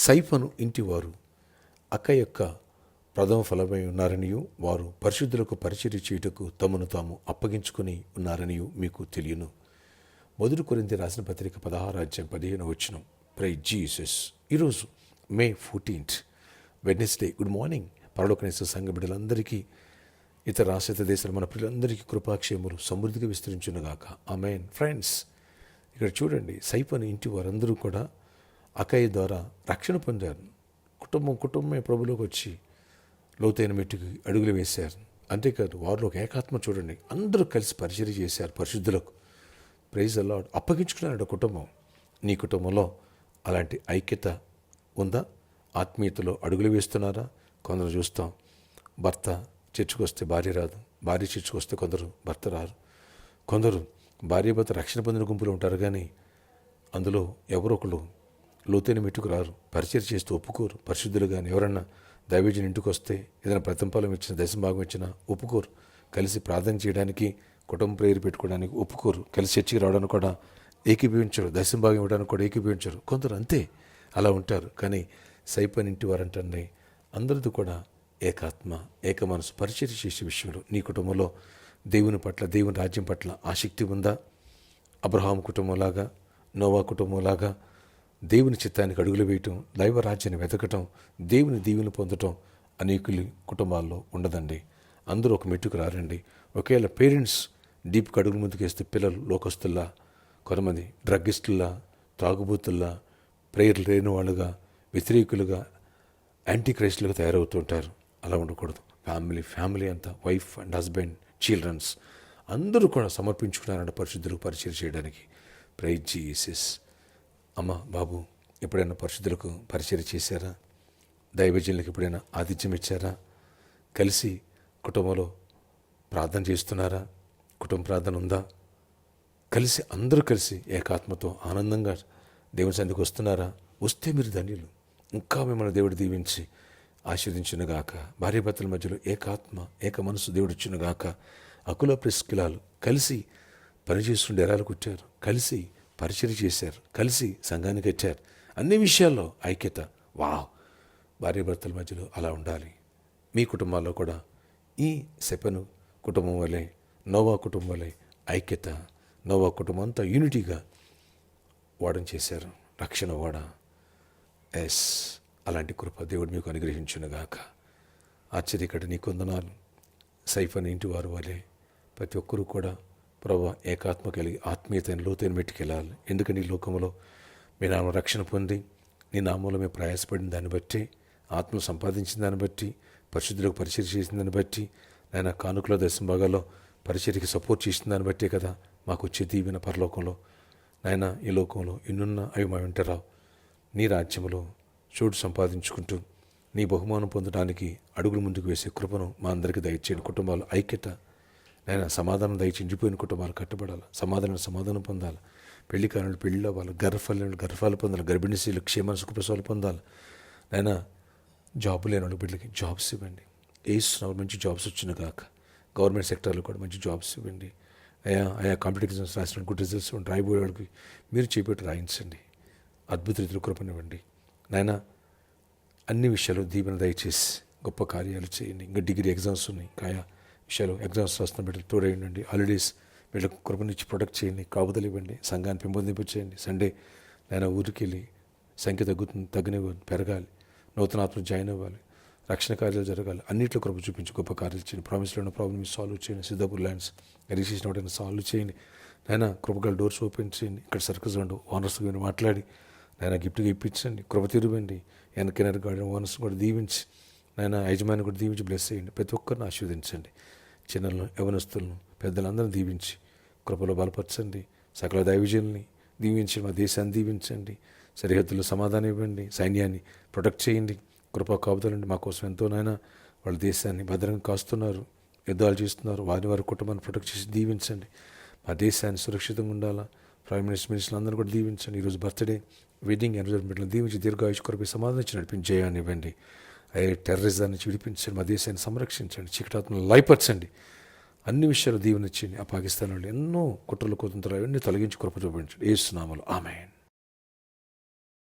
సైఫను ఇంటివారు అక్క యొక్క ప్రథమ ఫలమై ఉన్నారనియు వారు పరిశుద్ధులకు పరిచర్య చేయుటకు తమను తాము అప్పగించుకుని ఉన్నారనియు మీకు తెలియను. 1 కొరింథీ రాసిన పత్రిక 16:15 ప్రైజ్ జీసస్. ఈరోజు మే 14 వెడ్నెస్డే. Good morning. పరలోకనేశ్వర సంఘ బిడ్డలందరికీ, ఇతర రాష్ట్ర దేశాల మన పిల్లలందరికీ కృపాక్షేములు సమృద్ధిగా విస్తరించునుగాక. ఆమేన్. ఫ్రెండ్స్, ఇక్కడ చూడండి, సైఫను ఇంటి వారందరూ కూడా అక్కయ్య ద్వారా రక్షణ పొందారు. కుటుంబమే ప్రభులోకి వచ్చి లోతైన మెట్టుకి అడుగులు వేశారు. అంతేకాదు, వారిలో ఒక ఏకాత్మ చూడండి, అందరూ కలిసి పరిచర్య చేశారు పరిశుద్ధులకు. Praise the lord. అప్పగించుకున్నాడు కుటుంబం. నీ కుటుంబంలో అలాంటి ఐక్యత ఉందా? ఆత్మీయతలో అడుగులు వేస్తున్నారా? కొందరు చూస్తాం, భర్త చర్చకు వస్తే భార్య రాదు, భార్య చర్చకు వస్తే కొందరు భర్త రారు. కొందరు భార్య భర్త రక్షణ పొందిన గుంపులు ఉంటారు, కానీ అందులో ఎవరొకరు లోతైన మెట్టుకు రారు, పరిచయం చేస్తూ ఒప్పుకోరు. పరిశుద్ధులు కానీ ఎవరన్నా దైవజన్ ఇంటికి వస్తే ఏదైనా ప్రతిఫలం ఇచ్చిన, దశభాగం ఇచ్చినా ఒప్పుకోరు. కలిసి ప్రార్థన చేయడానికి, కుటుంబ ప్రేయర్ పెట్టుకోవడానికి ఒప్పుకోరు. కలిసి చర్చికి రావడానికి కూడా ఏకీభవించరు, దశభాగం ఇవ్వడానికి కూడా ఏకీభవించరు. కొందరు అంతే అలా ఉంటారు. కానీ సైఫను ఇంటి వారంటే అందరితో కూడా ఏకాత్మ, ఏక మనసు పరిచర్య చేసే విషయంలో నీ కుటుంబంలో దేవుని పట్ల, దేవుని రాజ్యం పట్ల ఆసక్తి ఉందా? అబ్రహాము కుటుంబంలాగా, నోవా కుటుంబంలాగా దేవుని చిత్తానికి అడుగులు వేయటం, దైవ రాజ్యాన్ని వెతకటం, దేవుని దీవెని పొందటం అనేకులు కుటుంబాల్లో ఉండదండి. అందరూ ఒక మెట్టుకు రారండి. ఒకవేళ పేరెంట్స్ డీప్కి అడుగులు ముందుకేస్తే పిల్లలు లోకస్తుల్లా, కొంతమంది డ్రగ్గిస్టుల్లా, తాగుబోతుల్లా, ప్రేయర్లు లేని వాళ్ళుగా, వ్యతిరేకులుగా, యాంటీ క్రైస్టులుగా తయారవుతుంటారు. అలా ఉండకూడదు. ఫ్యామిలీ అంతా, వైఫ్ అండ్ హస్బెండ్, చిల్డ్రన్స్ అందరూ కూడా సమర్పించుకున్నారంట పరిశుద్ధులకు పరిచయం చేయడానికి. Praise Jesus. అమ్మ, బాబు, ఎప్పుడైనా పరిశుద్ధులకు పరిచయం చేశారా? దైవజనులకు ఎప్పుడైనా ఆతిథ్యం ఇచ్చారా? కలిసి కుటుంబంలో ప్రార్థన చేస్తున్నారా? కుటుంబ ప్రార్థన ఉందా? కలిసి అందరూ కలిసి ఏకాత్మతో ఆనందంగా దేవుని సన్నిధికి వస్తున్నారా? వస్తే మీరు ధన్యులు. ఇంకా మిమ్మల్ని దేవుడు దీవించి ఆశీర్వదించునుగాక. భార్యాభర్తల మధ్యలో ఏకాత్మ, ఏక మనసు దేవుడు ఇచ్చునుగాక. అకుల ప్రిస్కిలాలు కలిసి పనిచేస్తుండే ఎరాలు కుట్టారు, కలిసి పరిచయం చేశారు, కలిసి సంఘానికి వచ్చారు. అన్ని విషయాల్లో ఐక్యత. వావ్! భార్యాభర్తల మధ్యలో అలా ఉండాలి. మీ కుటుంబాల్లో కూడా ఈ సైఫను కుటుంబం వలె, నోవా కుటుంబం వలె ఐక్యత, నోవా కుటుంబం అంతా యూనిటీగా వాడని చేశారు. రక్షణ వాడ. ఎస్, అలాంటి కృప దేవుడు మీకు అనుగ్రహించునుగాక. ఆశ్చర్యకట నీ కొందనాలు. సైఫను ఇంటి వారు వలె ప్రతి ఒక్కరూ కూడా ప్రభువా ఏకాత్మ కలిగి ఆత్మీయతను లోతైన మెట్టుకెళ్ళాలి. ఎందుకని ఈ లోకంలో మీ నామం రక్షణ పొంది, నీ నామంలో మేము ప్రయాసపడిన దాన్ని బట్టి, ఆత్మను సంపాదించిన దాన్ని బట్టి, పరిశుద్ధులకు పరిచర్య చేసిన దాన్ని బట్టి, నాయన కానుకలో దశభాగాల్లో పరిచర్యకి సపోర్ట్ చేసిన దాన్ని బట్టే కదా మాకు వచ్చే దీవెన పరలోకంలో. నాయన ఈ లోకంలో ఎన్నున్నా అవి మా వెంట రావు. నీ రాజ్యంలో చోటు సంపాదించుకుంటూ నీ బహుమానం పొందడానికి అడుగులు ముందుకు వేసే కృపను మా అందరికీ దయచేయండి. కుటుంబాలు ఐక్యత, నేను సమాధానం దయచి ఇండిపోయిన కుటుంబాలు కట్టబడాలి, సమాధానం పొందాలి, పెళ్లి కానులు పెళ్ళి అవ్వాలి, గర్భాలు పొందాలి, గర్భిణీ స్త్రీలు క్షేమ సుఖప్రసవాలు పొందాలి. నైనా జాబు లేని వాళ్ళకి బిడ్డలకి జాబ్స్ ఇవ్వండి. ఏసునామములో మంచి జాబ్స్ వచ్చిన కాక. గవర్నమెంట్ సెక్టర్లో కూడా మంచి జాబ్స్ ఇవ్వండి. ఆయా కాంపిటేటివ్ ఎగ్జామ్స్ రాసిన గుడ్ రిజల్ట్స్ రాయబోయే వాళ్ళకి మీరు చేపెట్టి రాయించండి. అద్భుత రీతిలో కృపనివ్వండి. నాయన అన్ని విషయాలు దీవెన దయచేసి గొప్ప కార్యాలు చేయండి. ఇంకా డిగ్రీ ఎగ్జామ్స్ ఉన్నాయి, ఆయా విషయాలు ఎగ్జామ్స్ రాస్తున్న బిడ్డలు తోడేయండి. హాలిడేస్ వీళ్ళకు కృపనిచ్చి ప్రొటెక్ట్ చేయండి, కాపుదలు ఇవ్వండి, సంఘాన్ని పెంపొందింపచేయండి. సండే నేను ఊరికి వెళ్ళి సంఖ్య తగ్గనివ్వండి, పెరగాలి, నూతన ఆత్మ జాయిన్ అవ్వాలి, రక్షణ కార్యాలు జరగాలి. అన్నింటిలో కృప చూపించి గొప్ప కార్యాలు చేయండి. ప్రామిస్లో ఉన్న ప్రాబ్లమ్ సాల్వ్ చేయండి. సిద్ధాపూర్ ల్యాండ్స్ రిజిస్ట్రేషన్ ఒకటైనా సాల్వ్ చేయండి. నైనా కృపగల డోర్స్ ఓపెన్ చేయండి. ఇక్కడ సర్కస్ ఉండవు, ఓనర్స్ మీరు మాట్లాడి నైనా గిఫ్ట్గా ఇప్పించండి. కృప తిరువండి. వెనకైనా గార్డెన్ ఓనర్స్ కూడా దీవించి, నైనా యజమాని కూడా దీవించి బ్లెస్ చేయండి. ప్రతి ఒక్కరిని ఆశీర్వదించండి. చిన్నలను, యవనస్తులను, పెద్దలందరినీ దీవించి కృపలో బలపరచండి. సకల దైవజనుల్ని దీవించి మా దేశాన్ని దీవించండి. సరిహద్దుల్లో సమాధానం ఇవ్వండి. సైన్యాన్ని ప్రొటెక్ట్ చేయండి. కృపా కాపుదలండి. మా కోసం ఎంతోనైనా వాళ్ళ దేశాన్ని భద్రంగా కాస్తున్నారు, యుద్ధాలు చేస్తున్నారు. వారి కుటుంబాన్ని ప్రొటెక్ట్ చేసి దీవించండి. మా దేశాన్ని సురక్షితంగా ఉండాలా. ప్రైమ్ మినిస్టర్లు అందరూ కూడా దీవించండి. ఈరోజు బర్త్డే, వెడ్డింగ్ యానివర్సరీ దీవించి దీర్ఘాయుష్ కొరకు సమాధానం ఇచ్చి నడిపించి జయాన్ని ఇవ్వండి. అయ్యే టెర్రరిజాన్ని నుంచి విడిపించండి. మా దేశాన్ని సంరక్షించండి. చీకటాత్మను లయపరచండి. అన్ని విషయాలు దీవెనిచ్చింది. ఆ పాకిస్తాన్ వాళ్ళు ఎన్నో కుట్రలు కుతంత్రాలు అవన్నీ తొలగించి కృప చూపించండి. యేసు నామములో ఆమేన్.